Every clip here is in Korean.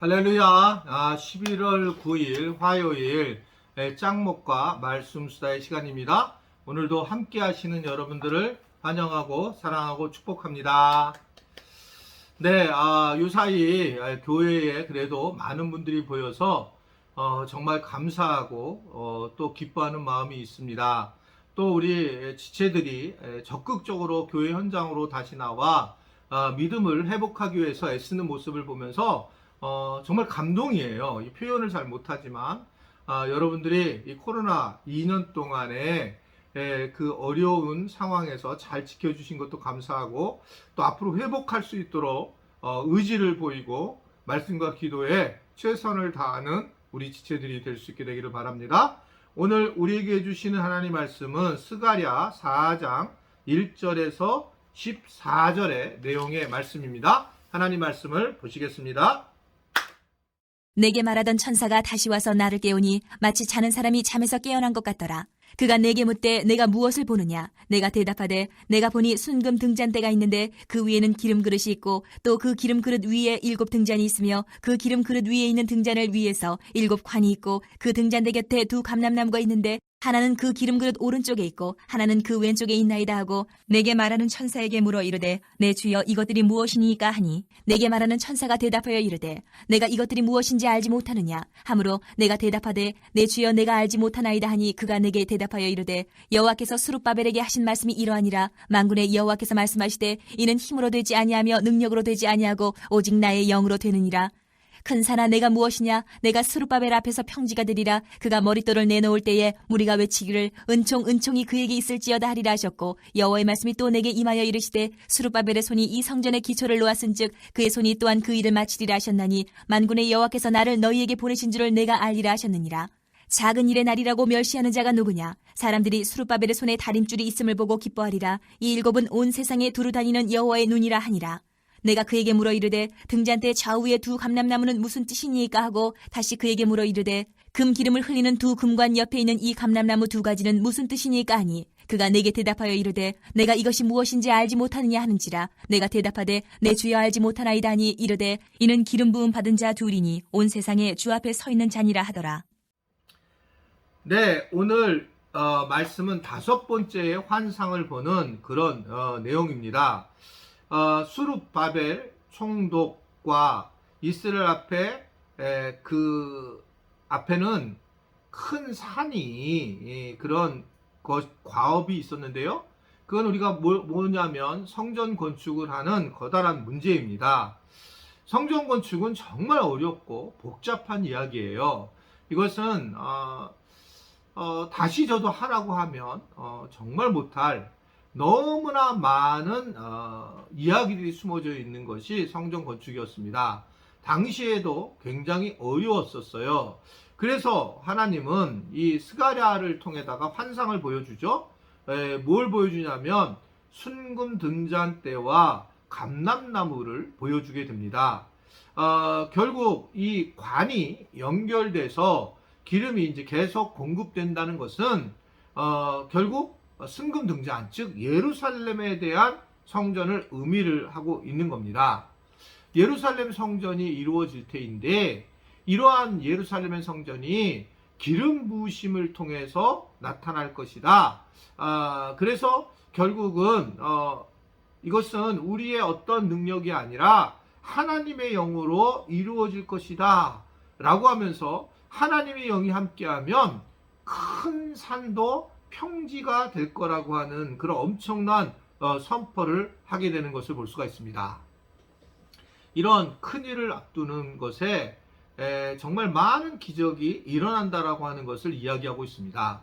할렐루야. 11월 9일 화요일 짱목과 말씀 수다의 시간입니다. 오늘도 함께 하시는 여러분들을 환영하고 사랑하고 축복합니다. 네, 요사이 교회에 그래도 많은 분들이 보여서 정말 감사하고 또 기뻐하는 마음이 있습니다. 또 우리 지체들이 적극적으로 교회 현장으로 다시 나와 믿음을 회복하기 위해서 애쓰는 모습을 보면서 정말 감동이에요. 이 표현을 잘 못하지만 여러분들이 이 코로나 2년 동안에 그 어려운 상황에서 잘 지켜주신 것도 감사하고 또 앞으로 회복할 수 있도록 의지를 보이고 말씀과 기도에 최선을 다하는 우리 지체들이 될 수 있게 되기를 바랍니다. 오늘 우리에게 주시는 하나님 말씀은 스가랴 4장 1절에서 14절의 내용의 말씀입니다. 하나님 말씀을 보시겠습니다. 내게 말하던 천사가 다시 와서 나를 깨우니 마치 자는 사람이 잠에서 깨어난 것 같더라. 그가 내게 묻되 내가 무엇을 보느냐? 내가 대답하되 내가 보니 순금 등잔대가 있는데 그 위에는 기름 그릇이 있고 또 그 기름 그릇 위에 7 등잔이 있으며 그 기름 그릇 위에 있는 등잔을 위에서 7 관이 있고 그 등잔대 곁에 2 감람나무가 있는데 하나는 그 기름 그릇 오른쪽에 있고 하나는 그 왼쪽에 있나이다 하고 내게 말하는 천사에게 물어 이르되 내 주여 이것들이 무엇이니까 하니 내게 말하는 천사가 대답하여 이르되 내가 이것들이 무엇인지 알지 못하느냐 하므로 내가 대답하되 내 주여 내가 알지 못하나이다 하니 그가 내게 대답하여 이르되 여호와께서 스룹바벨에게 하신 말씀이 이러하니라 만군의 여호와께서 말씀하시되 이는 힘으로 되지 아니하며 능력으로 되지 아니하고 오직 나의 영으로 되느니라. 큰 산아 내가 무엇이냐? 내가 스룹바벨 앞에서 평지가 되리라. 그가 머릿돌을 내놓을 때에 무리가 외치기를 은총이 그에게 있을지어다 하리라 하셨고 여호와의 말씀이 또 내게 임하여 이르시되 스룹바벨의 손이 이 성전의 기초를 놓았은즉 그의 손이 또한 그 일을 마치리라 하셨나니 만군의 여호와께서 나를 너희에게 보내신 줄을 내가 알리라 하셨느니라. 작은 일의 날이라고 멸시하는 자가 누구냐? 사람들이 스룹바벨의 손에 다림줄이 있음을 보고 기뻐하리라. 이 7은 온 세상에 두루 다니는 여호와의 눈이라 하니라. 내가 그에게 물어 이르되 등잔대 좌우에 2 감람나무는 무슨 뜻이니까 하고 다시 그에게 물어 이르되 금 기름을 흘리는 2 금관 옆에 있는 이 감람나무 2가지는 무슨 뜻이니까 하니 그가 내게 대답하여 이르되 내가 이것이 무엇인지 알지 못하느냐 하는지라. 내가 대답하되 내 주여 알지 못하나이다 하니 이르되 이는 기름 부음 받은 자 2이니 온 세상에 주 앞에 서 있는 자니라 하더라. 네, 오늘 말씀은 5번째의 환상을 보는 그런 내용입니다. 수룹바벨 총독과 이스라엘 앞에 그 앞에는 큰 산이 그런 과업이 있었는데요. 그건 우리가 뭐냐면 성전 건축을 하는 커다란 문제입니다. 성전 건축은 정말 어렵고 복잡한 이야기예요. 이것은 다시 저도 하라고 하면 정말 못할 너무나 많은 이야기들이 숨어져 있는 것이 성전 건축이었습니다. 당시에도 굉장히 어려웠었어요. 그래서 하나님은 이 스가랴를 통해다가 환상을 보여주죠. 뭘 보여주냐면 순금 등잔대와 감람나무를 보여주게 됩니다. 결국 이 관이 연결돼서 기름이 이제 계속 공급된다는 것은 결국 순금 등잔, 즉 예루살렘에 대한 성전을 의미를 하고 있는 겁니다. 예루살렘 성전이 이루어질 때인데 이러한 예루살렘의 성전이 기름 부으심을 통해서 나타날 것이다. 그래서 결국은 이것은 우리의 어떤 능력이 아니라 하나님의 영으로 이루어질 것이다 라고 하면서 하나님의 영이 함께하면 큰 산도 평지가 될 거라고 하는 그런 엄청난 선포를 하게 되는 것을 볼 수가 있습니다. 이런 큰 일을 앞두는 것에 정말 많은 기적이 일어난다라고 하는 것을 이야기하고 있습니다.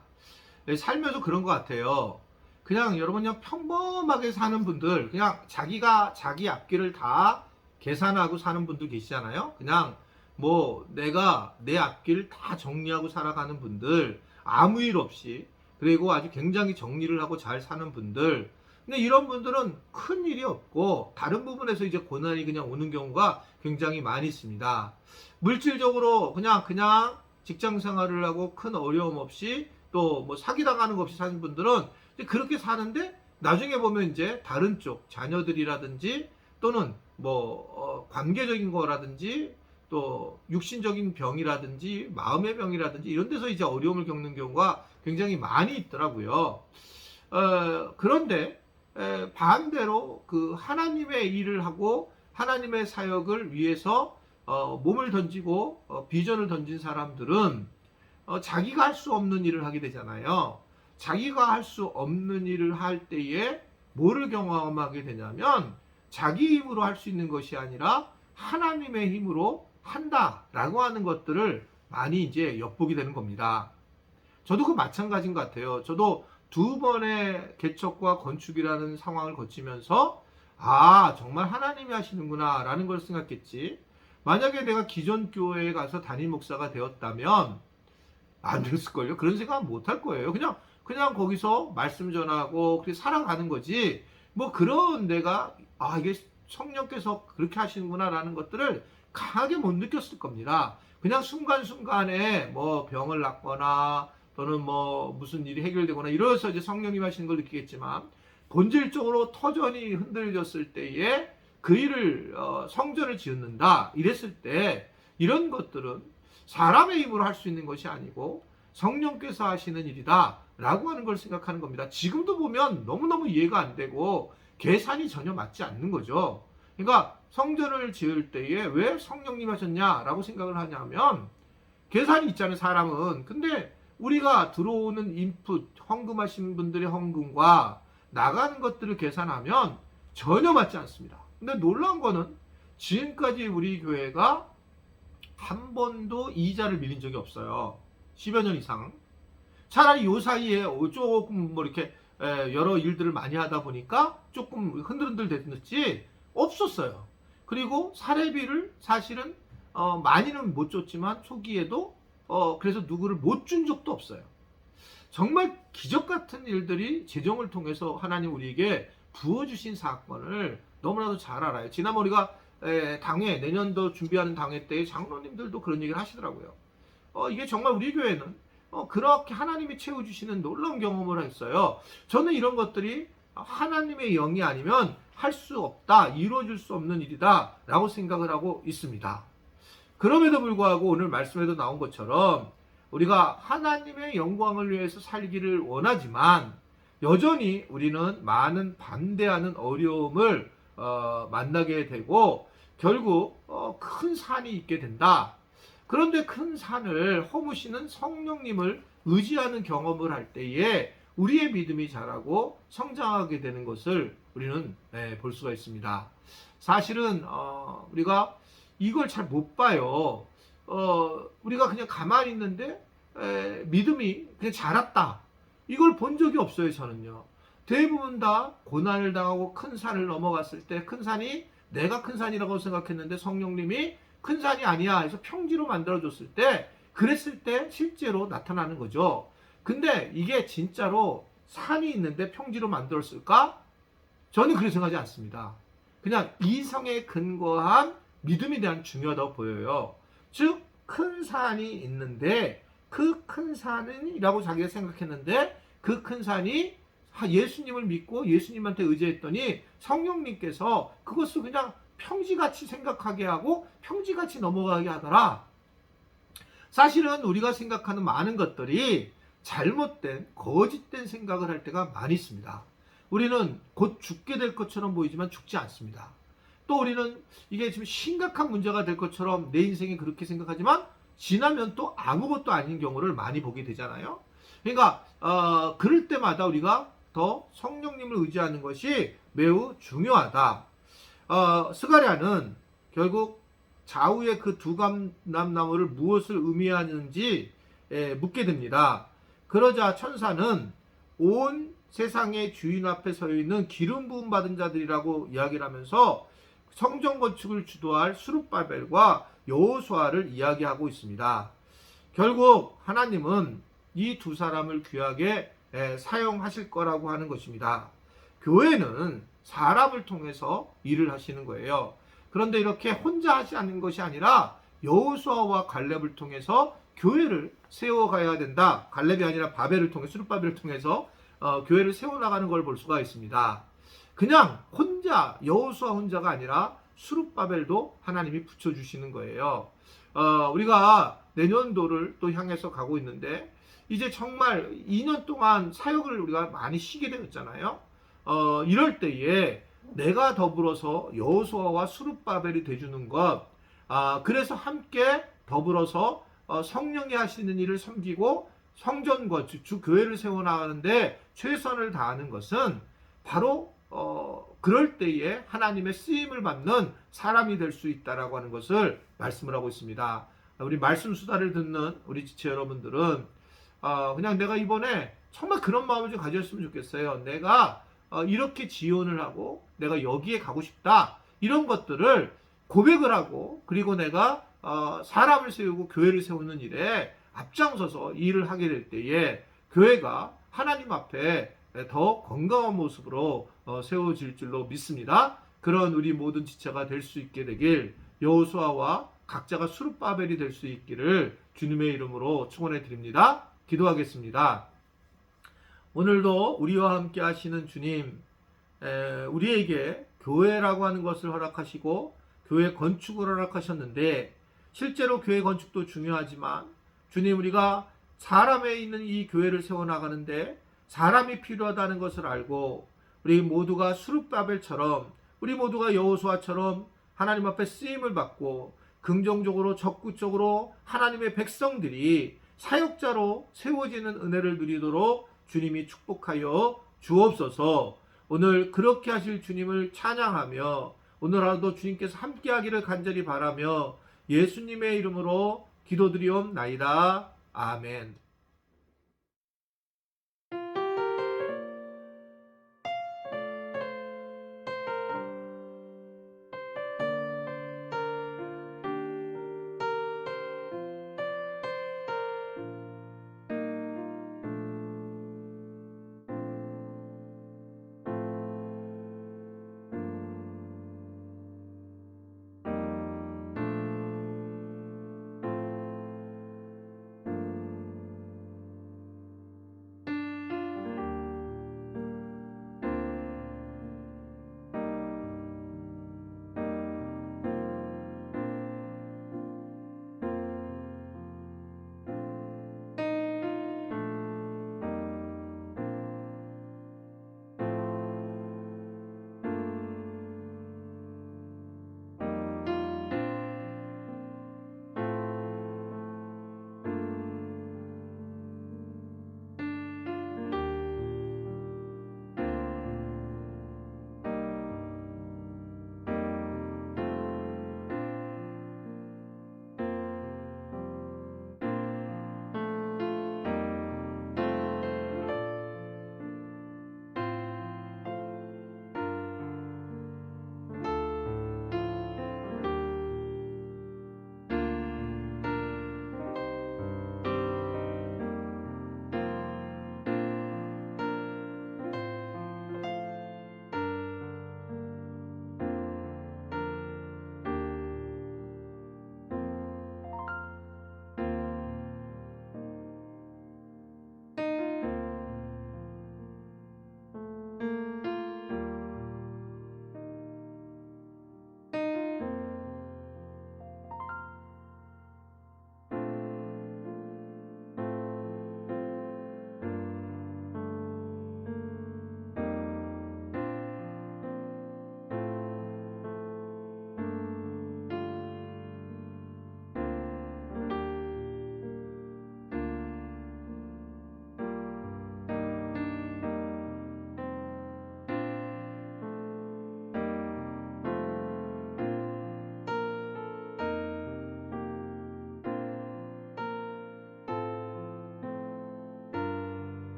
살면서 그런 것 같아요. 그냥 여러분 그냥 평범하게 사는 분들, 그냥 자기가 자기 앞길을 다 계산하고 사는 분들 계시잖아요. 그냥 뭐 내가 내 앞길 다 정리하고 살아가는 분들, 아무 일 없이, 그리고 아주 굉장히 정리를 하고 잘 사는 분들. 근데 이런 분들은 큰 일이 없고 다른 부분에서 이제 고난이 그냥 오는 경우가 굉장히 많이 있습니다. 물질적으로 그냥 직장 생활을 하고 큰 어려움 없이 또 뭐 사기당하는 거 없이 사는 분들은 그렇게 사는데 나중에 보면 이제 다른 쪽 자녀들이라든지 또는 뭐 관계적인 거라든지 또 육신적인 병이라든지 마음의 병이라든지 이런 데서 이제 어려움을 겪는 경우가 굉장히 많이 있더라고요. 그런데 반대로 그 하나님의 일을 하고 하나님의 사역을 위해서 몸을 던지고 비전을 던진 사람들은 자기가 할 수 없는 일을 하게 되잖아요. 자기가 할 수 없는 일을 할 때에 뭐를 경험하게 되냐면 자기 힘으로 할 수 있는 것이 아니라 하나님의 힘으로 한다라고 하는 것들을 많이 이제 엿보게 되는 겁니다. 저도 그 마찬가지인 것 같아요. 저도 2번의 개척과 건축이라는 상황을 거치면서 아, 정말 하나님이 하시는구나 라는 걸 생각했지. 만약에 내가 기존 교회에 가서 담임 목사가 되었다면 안 됐을걸요. 그런 생각 못 할 거예요. 그냥 거기서 말씀 전하고 그렇게 살아가는 거지. 뭐 그런 내가 아, 이게 성령께서 그렇게 하시는구나 라는 것들을 강하게 못 느꼈을 겁니다. 그냥 순간순간에 뭐 병을 낫거나 또는 뭐 무슨 일이 해결되거나 이래서 이제 성령님 하시는 걸 느끼겠지만 본질적으로 터전이 흔들렸을 때에 그 일을 성전을 지었는다 이랬을 때 이런 것들은 사람의 힘으로 할 수 있는 것이 아니고 성령께서 하시는 일이다 라고 하는 걸 생각하는 겁니다. 지금도 보면 너무너무 이해가 안 되고 계산이 전혀 맞지 않는 거죠. 그러니까 성전을 지을 때에 왜 성령님 하셨냐라고 생각을 하냐면 계산이 있잖아요, 사람은. 근데 우리가 들어오는 인풋, 헌금하신 분들의 헌금과 나가는 것들을 계산하면 전혀 맞지 않습니다. 근데 놀라운 거는 지금까지 우리 교회가 한 번도 이자를 밀린 적이 없어요. 10여 년 이상. 차라리 요 사이에 조금 뭐 이렇게 여러 일들을 많이 하다 보니까 조금 흔들흔들 됐는지 없었어요. 그리고 사례비를 사실은 많이는 못 줬지만 초기에도 그래서 누구를 못 준 적도 없어요. 정말 기적 같은 일들이 재정을 통해서 하나님 우리에게 부어주신 사건을 너무나도 잘 알아요. 지난번 우리가 당회 내년도 준비하는 당회 때 장로님들도 그런 얘기를 하시더라고요. 이게 정말 우리 교회는 그렇게 하나님이 채워주시는 놀라운 경험을 했어요. 저는 이런 것들이 하나님의 영이 아니면 할 수 없다, 이루어질 수 없는 일이다 라고 생각을 하고 있습니다. 그럼에도 불구하고 오늘 말씀에도 나온 것처럼 우리가 하나님의 영광을 위해서 살기를 원하지만 여전히 우리는 많은 반대하는 어려움을 만나게 되고 결국 큰 산이 있게 된다. 그런데 큰 산을 허무시는 성령님을 의지하는 경험을 할 때에 우리의 믿음이 자라고 성장하게 되는 것을 우리는 볼 수가 있습니다. 사실은 우리가 이걸 잘 못 봐요. 우리가 그냥 가만히 있는데 믿음이 그냥 자랐다. 이걸 본 적이 없어요, 저는요. 대부분 다 고난을 당하고 큰 산을 넘어갔을 때 큰 산이 내가 큰 산이라고 생각했는데 성령님이 큰 산이 아니야 해서 평지로 만들어줬을 때 그랬을 때 실제로 나타나는 거죠. 근데 이게 진짜로 산이 있는데 평지로 만들었을까? 저는 그렇게 생각하지 않습니다. 그냥 이성에 근거한 믿음에 대한 중요하다고 보여요. 즉, 큰 산이 있는데 그 큰 산이라고 자기가 생각했는데 그 큰 산이 예수님을 믿고 예수님한테 의지했더니 성령님께서 그것을 그냥 평지같이 생각하게 하고 평지같이 넘어가게 하더라. 사실은 우리가 생각하는 많은 것들이 잘못된 거짓된 생각을 할 때가 많이 있습니다. 우리는 곧 죽게 될 것처럼 보이지만 죽지 않습니다. 또 우리는 이게 지금 심각한 문제가 될 것처럼 내 인생이 그렇게 생각하지만 지나면 또 아무것도 아닌 경우를 많이 보게 되잖아요. 그러니까 그럴 때마다 우리가 더 성령님을 의지하는 것이 매우 중요하다. 스가랴는 결국 좌우의 그 두 감람나무를 무엇을 의미하는지 묻게 됩니다. 그러자 천사는 온 세상의 주인 앞에 서 있는 기름 부음 받은 자들이라고 이야기를 하면서 성전 건축을 주도할 스룹바벨과 여호수아를 이야기하고 있습니다. 결국 하나님은 이 두 사람을 귀하게 사용하실 거라고 하는 것입니다. 교회는 사람을 통해서 일을 하시는 거예요. 그런데 이렇게 혼자 하지 않는 것이 아니라 여호수아와 갈렙을 통해서 교회를 세워가야 된다. 갈렙이 아니라 바벨을 통해 스룹바벨을 통해서 교회를 세워나가는 걸 볼 수가 있습니다. 그냥 혼자 여호수아 혼자가 아니라 스룹바벨도 하나님이 붙여주시는 거예요. 우리가 내년도를 또 향해서 가고 있는데 이제 정말 2년 동안 사역을 우리가 많이 쉬게 되었잖아요. 이럴 때에 내가 더불어서 여호수아와 스룹바벨이 돼주는 것, 그래서 함께 더불어서 성령이 하시는 일을 섬기고 성전과 주 교회를 세워나가는데 최선을 다하는 것은 바로 그럴 때에 하나님의 쓰임을 받는 사람이 될 수 있다라고 하는 것을 말씀을 하고 있습니다. 우리 말씀 수다를 듣는 우리 지체 여러분들은 그냥 내가 이번에 정말 그런 마음을 좀 가졌으면 좋겠어요. 내가 이렇게 지원을 하고 내가 여기에 가고 싶다, 이런 것들을 고백을 하고, 그리고 내가 사람을 세우고 교회를 세우는 일에 앞장서서 일을 하게 될 때에 교회가 하나님 앞에 더 건강한 모습으로 세워질 줄로 믿습니다. 그런 우리 모든 지체가 될 수 있게 되길, 여호수아와 각자가 스룹바벨이 될 수 있기를 주님의 이름으로 축원해 드립니다. 기도하겠습니다. 오늘도 우리와 함께 하시는 주님, 우리에게 교회라고 하는 것을 허락하시고 교회 건축을 허락하셨는데, 실제로 교회 건축도 중요하지만 주님, 우리가 사람에 있는 이 교회를 세워나가는데 사람이 필요하다는 것을 알고 우리 모두가 스룹바벨처럼, 우리 모두가 여호수아처럼 하나님 앞에 쓰임을 받고 긍정적으로 적극적으로 하나님의 백성들이 사역자로 세워지는 은혜를 누리도록 주님이 축복하여 주옵소서. 오늘 그렇게 하실 주님을 찬양하며 오늘 하루도 주님께서 함께하기를 간절히 바라며 예수님의 이름으로 기도드리옵나이다. 아멘.